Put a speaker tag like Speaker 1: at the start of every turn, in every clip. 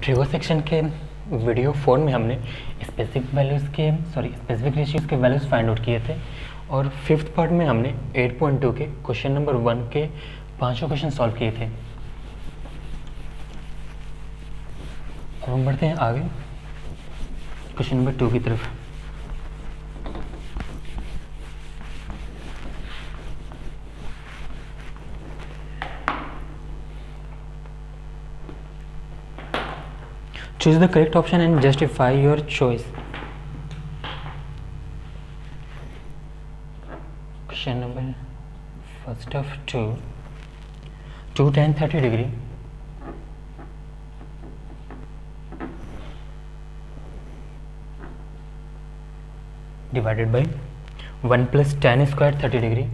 Speaker 1: Trigger section के video 4 में हमने स्पेसिफिक रेशियोज के वैल्यूज़ फाइंड आउट किए थे और फिफ्थ पार्ट में हमने 8.2 के क्वेश्चन नंबर 1 के पांचों क्वेश्चन सॉल्व किए थे। अब हम बढ़ते हैं आगे क्वेश्चन नंबर 2 की तरफ। Choose the correct option and justify your choice. Question number first of 2 tan 30 degree divided by 1 plus tan square 30 degree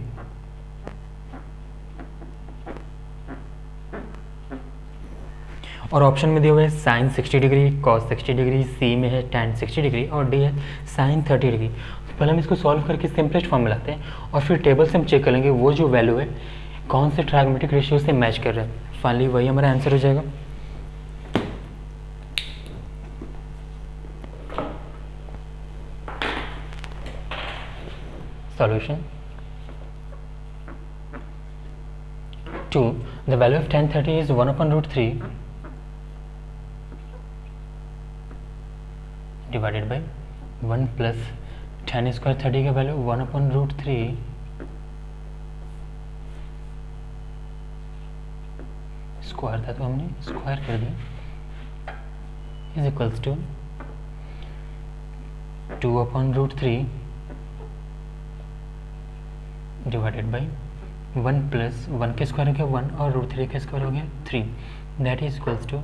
Speaker 1: और ऑप्शन में दिए हुए साइन 60 डिग्री, कॉस 60 डिग्री, सी में है tan 60 डिग्री और डी है साइन 30 डिग्री। तो पहले हम इसको सॉल्व करके सिंपलेस्ट फॉर्म में लाते हैं और फिर टेबल से हम चेक करेंगे वो जो वैल्यू है कौन से ट्रायगोनोमेट्रिक रेशियो से मैच कर रहा है। फाइनली वही हमारा आंसर हो जाएगा। Solution 2 the value of tan 30 is 1/√3 divided by 1 plus tan square 30 का वैल्यू 1/√3 स्क्वायर था तो हमने स्क्वायर कर दिया is equals to 2/√3 divided by 1 plus 1 के स्क्वायर हो गया 1 और √3 के स्क्वायर हो गया 3 that is equals to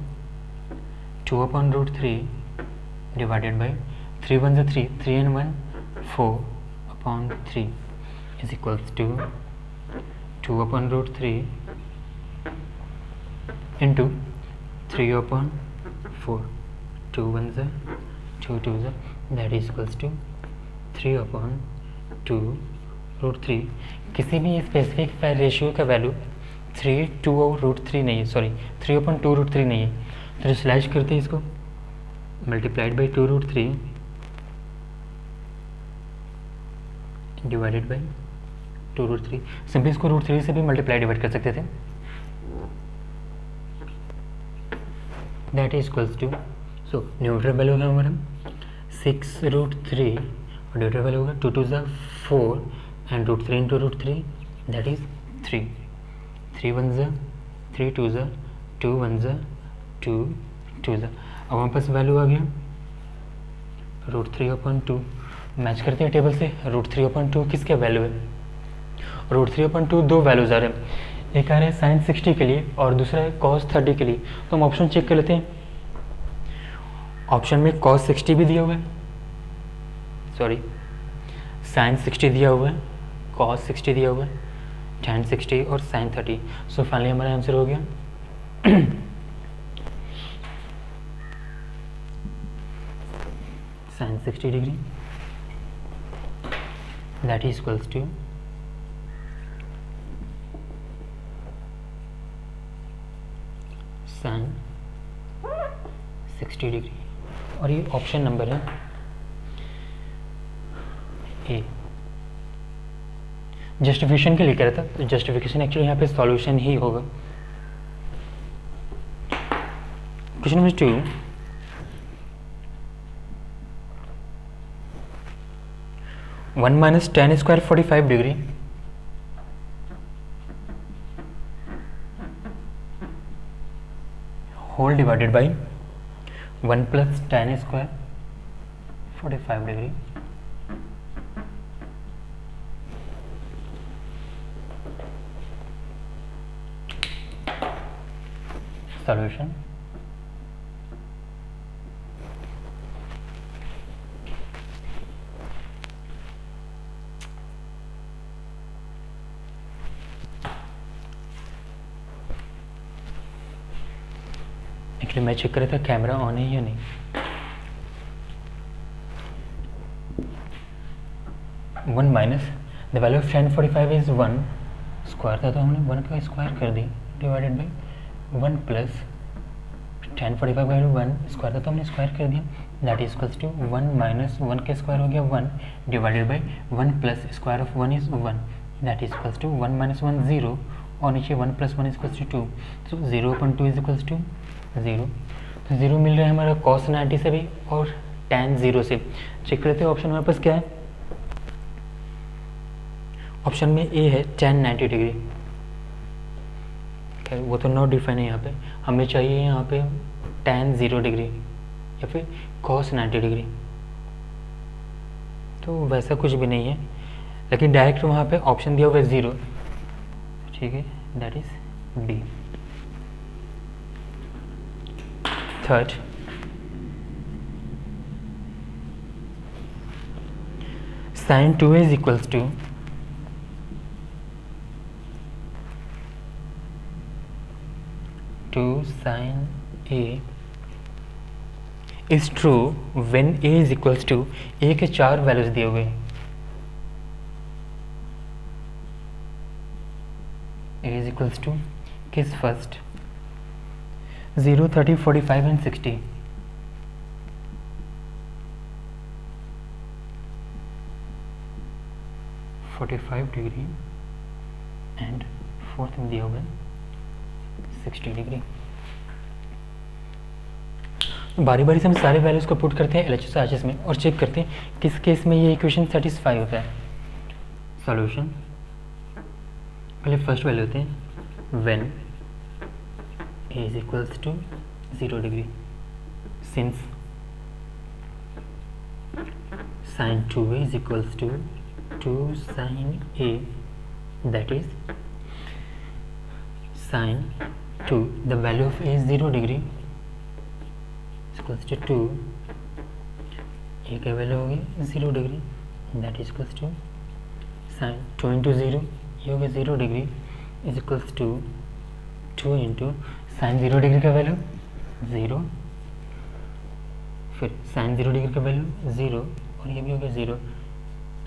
Speaker 1: 2/√3 divided by 3 1 is 3 3 and 1 4/3 is equals to 2/√3 into 3/4 2 1 is 2 2 is that is equals to 3/2√3। किसी भी स्पेसिफिक रेशियो का वैल्यू 3 2 और √3 नहीं है, सॉरी 3/2√3 नहीं है, तो स्लैश करते हैं इसको multiplied by 2√3 divided by 2√3। Simply इसको √3 से भी मल्टीप्लाई डिवाइड कर सकते थे। That is equals to so numerator value होगा हमारा 6√3 और डिनोमिनेटर वैल्यू होगा 2 2 is 4 and √3 into √3 that is 3 3 1 is 3 2 is 2 1 is 2 2 is। अब हमारे पास वैल्यू आ गया √3/2 मैच करते हैं टेबल से। √3/2 किसके वैल्यू है? √3/2 दो वैल्यूज आ रहे हैं, एक आ रहा है साइन 60 के लिए और दूसरा है कॉस 30 के लिए। तो हम ऑप्शन चेक कर लेते हैं। ऑप्शन में कॉस 60 भी दिया हुआ है, सॉरी साइन 60 दिया हुआ है, कॉस 60 दिया हुआ है, tan 60 और साइन 30। सो फाइनली हमारा आंसर हो गया sin 60 degree that is equals to sin 60 degree और ये ऑप्शन नंबर है ए। जस्टिफिकेशन के लिए कह रहा था, तो जस्टिफिकेशन एक्चुअली यहाँ पे सॉल्यूशन ही होगा। Question number 2 1 minus tan square 45 degree whole divided by 1 plus tan square 45 degree solution actually मैं चेक कर रहा था कैमरा ऑन है या नहीं। One minus the value of tan 45 is 1 square था तो हमने 1 का स्क्वायर कर दी डिवाइडेड बाई 1 प्लस tan 45 का वैल्यू 1 स्क्वायर था तो हमने स्क्वायर कर दिया, that is equals to 1 minus 1 का स्क्वायर हो गया 1 divided by 1 plus square of 1 is 1, that is equals to 1 minus 1 0 और नीचे 1 plus 1 equals to 2, so 0/2 is equals to 0, तो 0 मिल रहा है हमारा cos 90 से भी और tan 0 से। चेक करते हैं ऑप्शन हमारे पास क्या है, ऑप्शन में ए है tan 90 डिग्री, वो तो नॉट डिफाइन है यहाँ पे, हमें चाहिए यहाँ पे tan 0 डिग्री या फिर cos 90 डिग्री, तो वैसा कुछ भी नहीं है, लेकिन डायरेक्ट वहाँ पे ऑप्शन दिया हुआ है 0, ठीक है, that is D. Third, sin 2a is equals to sin a is true when a is equals to, a के 4 वैल्यूज दिए हुए, a is equals to किस first 0, 30, 45 and 60, degree and fourth में दिया हुआ है 60 डिग्री। बारी बारी से हम सारे वैल्यूज को पुट करते हैं LHS RHS में और चेक करते हैं किस केस में ये इक्वेशन सेटिस्फाई होता है। सॉल्यूशन, पहले फर्स्ट वैल्यू होते हैं when a is equals to 0 degree, since sin 2a is equals to 2 sin a, that is sin 2, the value of a is 0 degree is equals to 2, a का value हो गया 0 degree, that is equals to sin 2 into 0, ये हो गया 0 degree is equals to 2 into sin 0 degree का value 0, फिर sin 0 degree का value 0 और ये भी हो गया 0,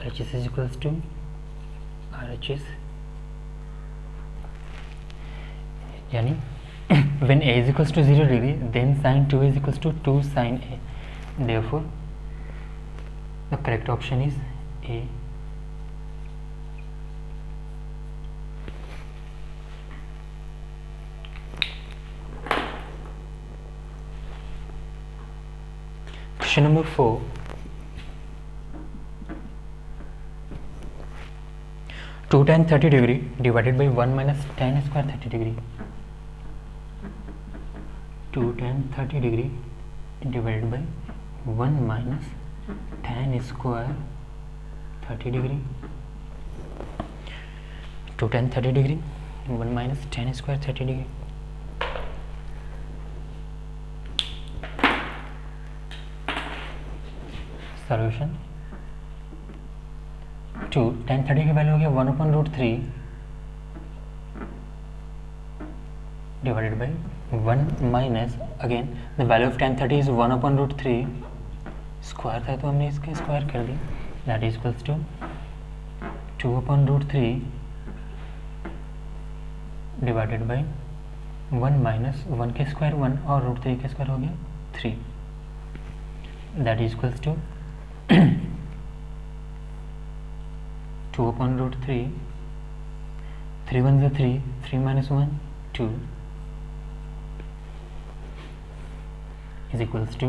Speaker 1: RHS is equals to RHS, यानी when a is equals to 0 degree then sin 2 is equals to 2 sin a, therefore the correct option is A. Question number 4, two tan 30 degree divided by 1 minus tan square 30 degree, 2 tan 30 degree divided by 1 minus tan square 30 degree, 2 tan 30 degree 1 minus tan square 30 degree, solution 2 tan 30 की value हो गया 1/√3 divided by 1 minus, again the value of tan 30 is 1/√3, square था तो हमने इसका square कर दी, that is equals to 2/√3 divided by 1 minus 1 के square 1 और √3 के स्क्वायर हो गया 3, that is equals to 2/√3, 3 1 is 3, 3 minus 1 2 is equals to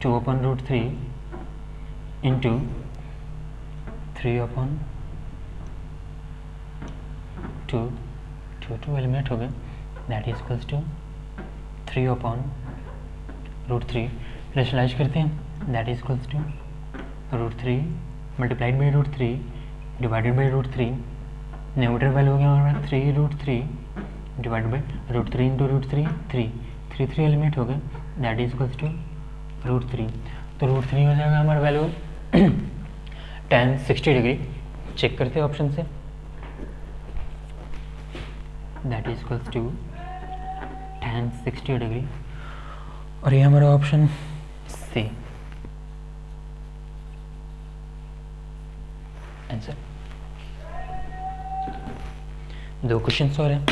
Speaker 1: 2/√3 into 3/2, 2 eliminate हो गए, that is equals to 3/√3, rationalise करते हैं, that is equals to √3 multiplied by √3 divided by √3, numerator value हो गया हमारा 3√3 डिवाइडेड बाई √3 इंटू √3 3 एलिमेंट हो गए, दैट इज इक्वल्स टू √3, तो √3 हो जाएगा हमारा वैल्यू tan 60 डिग्री। चेक करते हैं ऑप्शन से, that is equals to tan 60 degree और ये हमारा ऑप्शन सी आंसर। 2 क्वेश्चन और हैं।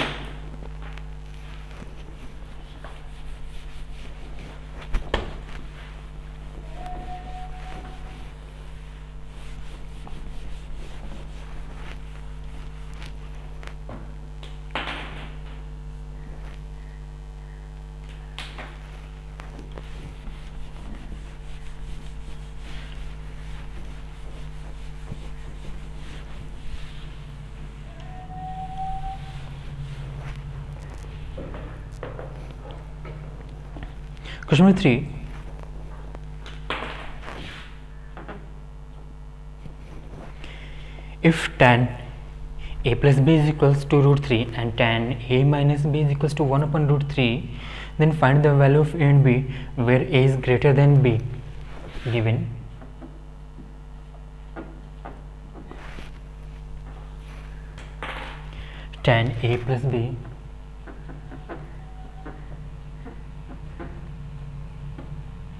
Speaker 1: Question number 3. If tan a plus b is equals to root 3 and tan a minus b is equals to 1 upon root 3, then find the value of a and b where a is greater than b. Given tan a plus b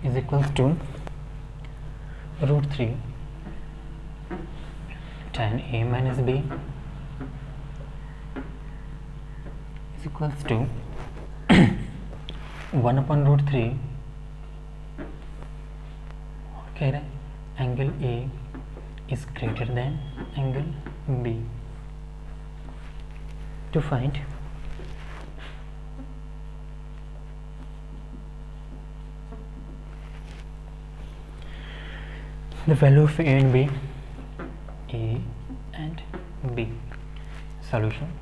Speaker 1: is equals to root 3 tan a minus b is equals to 1 upon root 3 कह रहा है angle A is greater than angle B. To find the value of A and B, A and B. Solution.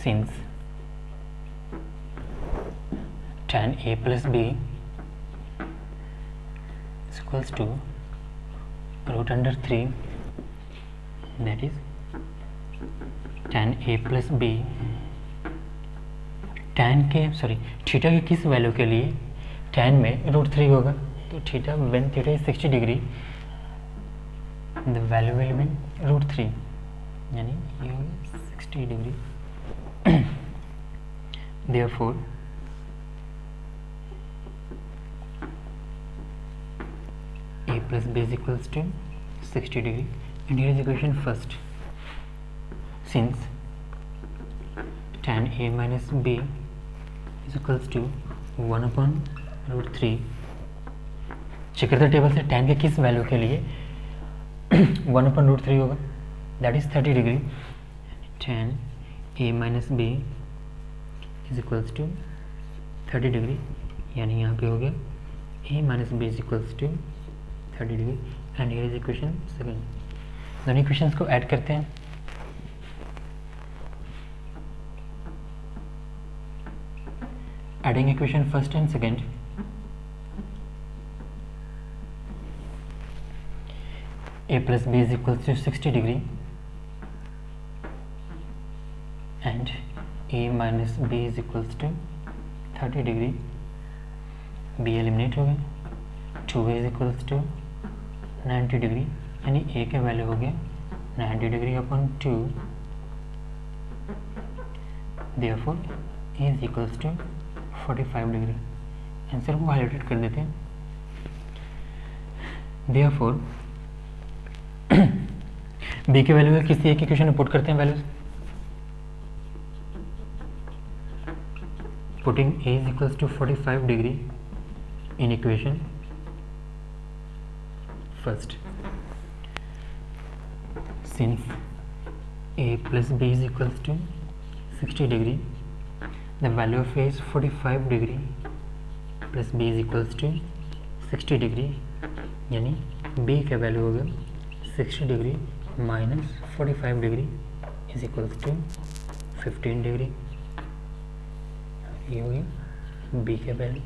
Speaker 1: Since tan A plus B is equals to root under 3, that is tan A plus B, tan के theta के किस value के लिए tan में root 3 होगा, तो theta when theta is 60 degree the value will be root 3, यानी ये होगा 60 degree. Therefore A plus B is equals to 60 degree, and here is equation first. Since tan A minus B is equals to 1 upon root 3, check करते table से tan के किस value के लिए 1 upon root 3 होगा, that is 30 degree. tan A minus B is equals to 30 degree, यानी यहाँ पे हो गया A minus B is equals to 30 degree. And here is equation second. दोनों इक्वेशंस को ऐड करते हैं. Adding equation first and second. A plus B is equals to 60 degree and A minus B is equals to 30 degree. B eliminate हो गया. 2A is equals to 90 degree, यानी A के value हो गया 90 degree upon 2. Therefore A is equals to 45 degree. Answer को highlighted कर देते हैं. Therefore B के वैल्यू का किसी एक इक्वेशन में पुट करते हैं values. Putting A is equals to 45 degree in equation first. Since A plus B is equals to 60 degree, the value of A is 45 degree plus B is equals to 60 degree, यानी B का value होगा 60 degree minus 45 degree is equals to 15 degree. ये हो गया B के value.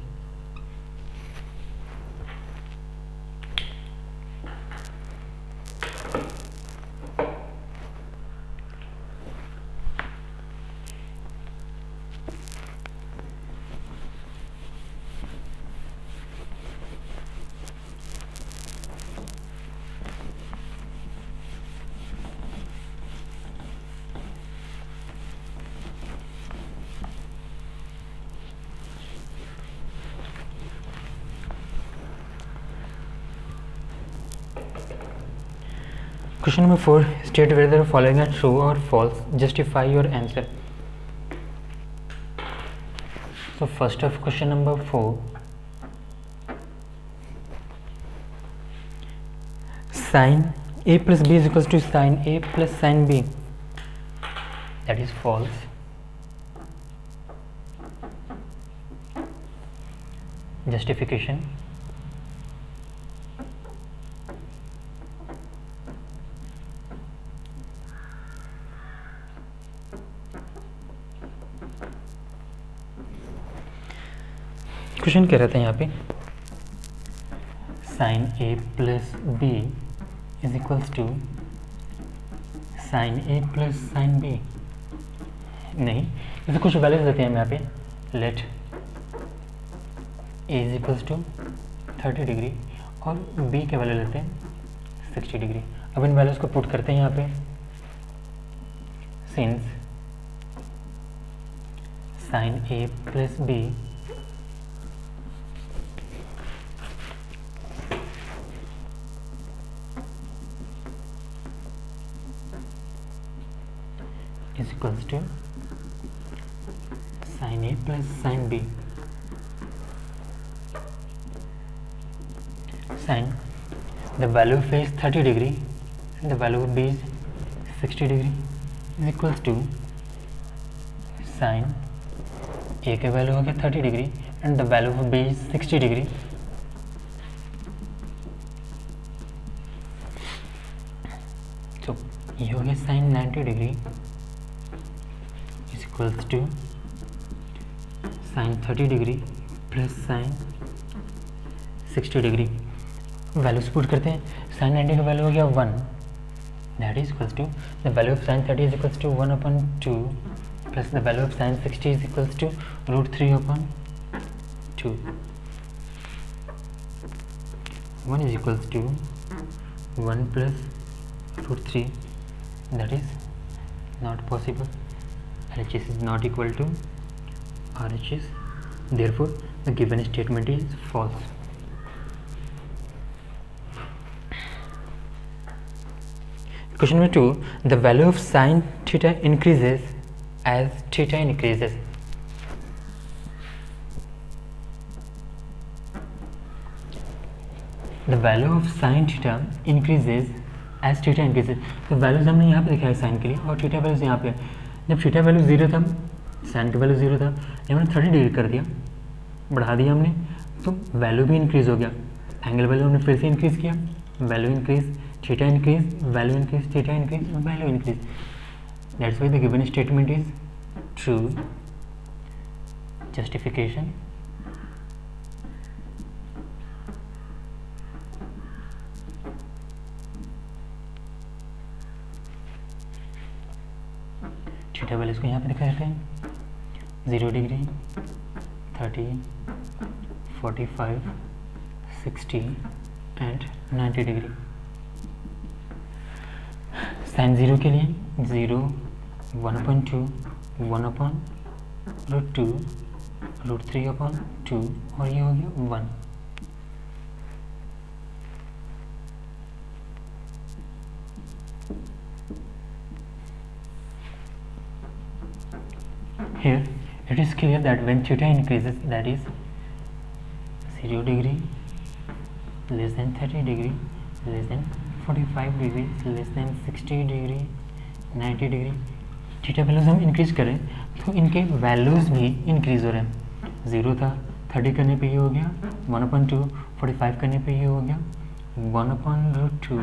Speaker 1: Question number 4. State whether the following are true or false. Justify your answer. So first of question number 4. Sin A plus B is equals to sin A plus sin B. That is false. Justification. Question कह रहा था यहाँ पे sine A plus B is equals to sine A plus sine B. नहीं, इसे कुछ values देते हैं हम यहाँ पे, let A is equals to 30 degree और बी के वैल्यू लेते हैं 60 डिग्री। अब इन वैल्यूज को पुट करते हैं यहाँ पे, since sine A plus B is equals to sin A plus sin B. Sin, the value of A is 30 degree and the value of B is 60 degree is equals to sin A का value हो गया 30 degree and the value of B is 60 degree. तो ये हो गया sin 90 degree equals to sine 30 degree plus sine 60 degree. Values put करते हैं, sine 90 का वैल्यू हो गया 1, that is equals to the value of sine 30 is equals to 1/2 plus the value of sine 60 is equals to √3/2। 1 is equals to 1 plus √3, that is not possible. RHS is not equal to RHS, therefore the given statement is false. Question number 2, the value of sin theta increases as theta increases. The value of sin theta increases as theta increases. तो values हमने यहाँ पे दिखाया sign के लिए और theta values यहाँ पे। जब थीटा वैल्यू 0 था, साइन का वैल्यू 0 था, हमने 30 डिग्री कर दिया, बढ़ा दिया हमने, तो वैल्यू भी इंक्रीज़ हो गया। एंगल वैल्यू हमने फिर से इंक्रीज़ किया, value increase, theta increase, value increase, theta increase, value increase. That's why the given statement is true. Justification, theta values को यहाँ पे दिखा देते हैं, 0 डिग्री, 30, 45, 60 एंड 90 डिग्री। साइन 0 के लिए 0, 1/2, 1/√2, √3/2 और ये हो गया 1। Here it is clear that when theta increases, that is 0 degree less than 30 degree less than 45 degree less than 60 degree 90 degree, theta values हम इंक्रीज करें तो इनके वैल्यूज भी इंक्रीज हो रहे हैं। 0 था, 30 करने पे ये हो गया 1/2, 45 करने पे ये हो गया 1/√2,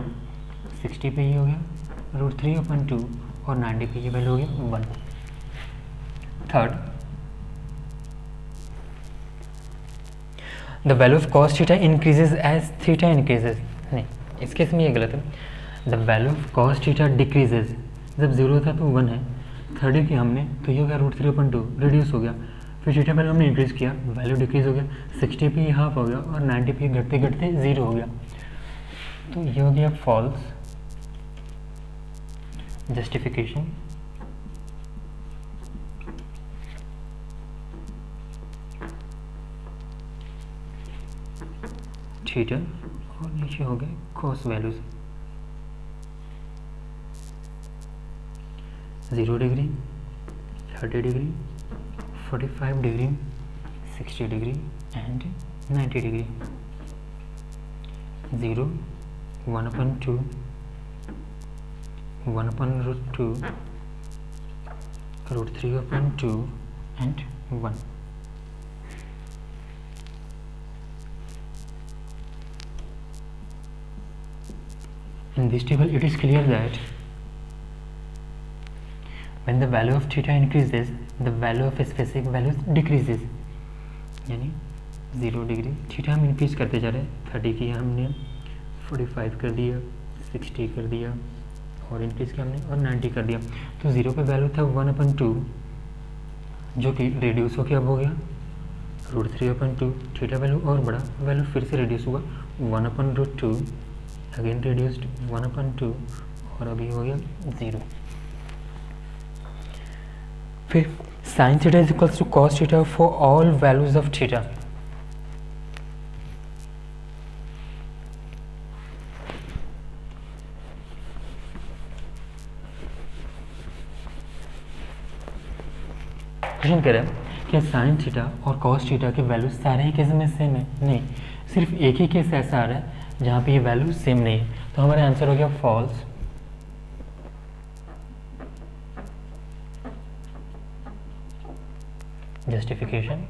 Speaker 1: 60 पे ये हो गया √3/2 और 90 पे ये वैल्यू हो गया 1। Third, the value of cos theta increases as theta increases. नहीं, इस केस में ये गलत है। The value of cos theta decreases, जब 0 था तो 1 है, 30 किया हमने तो ये हो गया √3/2, रिड्यूस हो गया, फिर थीटा वैल्यू हमने इंक्रीज किया, वैल्यू डिक्रीज हो गया, 60 पे हाफ हो गया और 90 पे घटते घटते 0 हो गया, तो ये हो गया फॉल्स। जस्टिफिकेशन, थीटा और नीचे हो गए cos values, 0 degree, 30 degree, 45 degree, 60 degree and 90 degree. 0, 1/2, 1/√2, √3/2 and 1. In this table, it is clear that when the value of theta increases, the value of specific values decreases. यानी 0 degree. Theta हम increase करते जा रहे हैं, 30 किया हमने, 45 कर दिया, 60 कर दिया और इंक्रीज किया हमने और 90 कर दिया। तो 0 पे वैल्यू था 1/2 जो कि रिड्यूस होकर अब हो गया √3/2। थीटा वैल्यू और बड़ा, वैल्यू फिर से रिड्यूस हुआ 1/√2, अगेन रिड्यूस्ड 1/2 और अभी हो गया 0। फिर sine theta is equals to cos theta for all values of theta. Question कह रहा है कि साइन थीटा और कॉस थीटा के वैल्यू सारे ही केस में सेम है? नहीं, सिर्फ एक ही केस ऐसा आ रहा है जहाँ पे ये वैल्यू सेम नहीं है। तो हमारा आंसर हो गया false. Justification,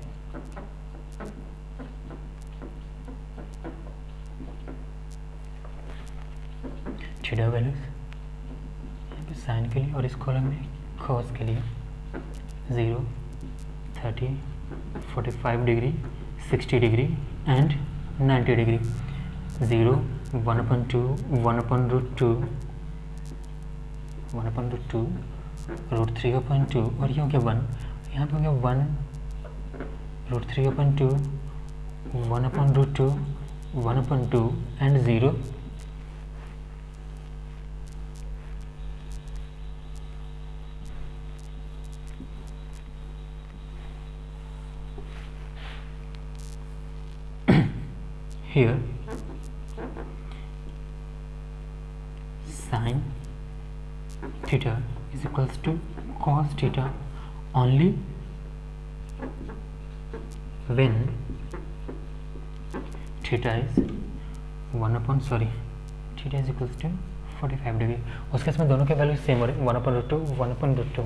Speaker 1: theta values sine के लिए और इस कॉलम में कॉस के लिए 0, 30, 45 डिग्री, 60 डिग्री एंड 90 डिग्री। 0, 1/2, 1/√2, 1/2, √3/2 और ये हो गया 1, यहाँ पे हो गया 1, √3/2, 1/√2, 1/2 and 0। Here sin theta is equals to cos theta only when theta is theta is equals to 45 degree. उसके इसमें दोनों के वैल्यू सेम हो रहे, 1/√2, 1/√2।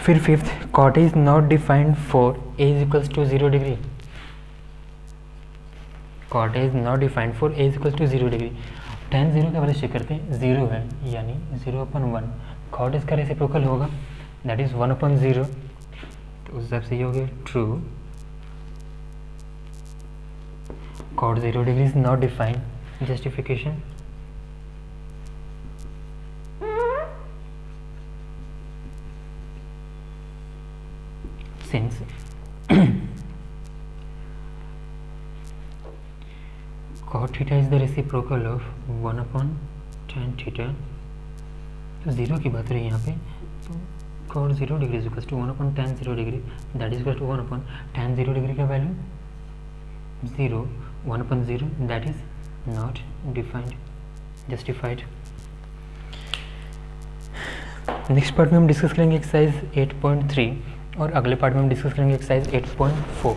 Speaker 1: फिर fifth, cot is not defined for a is equals to 0 degree. cot is not defined for a is equals to 0 degree. tan 0 का value check करते हैं, 0 है यानी 0/1। cot इसका रेसिप्रोकल होगा, दैट इज 1/0। तो उस हिसाब से ये हो गया true. cot 0 degree is not defined. Justification, since cot theta is the reciprocal of 1/tan theta। तो 0 की बात रही यहाँ पे, तो cot 0 degree is equal to 1/tan 0 degree, that is equal to 1/tan 0 degree का value 0, 1/0, that is not defined, justified. Next part में हम डिस्कस करेंगे एक्सरसाइज 8.3 और अगले पार्ट में हम डिस्कस करेंगे एक्सरसाइज 8.4।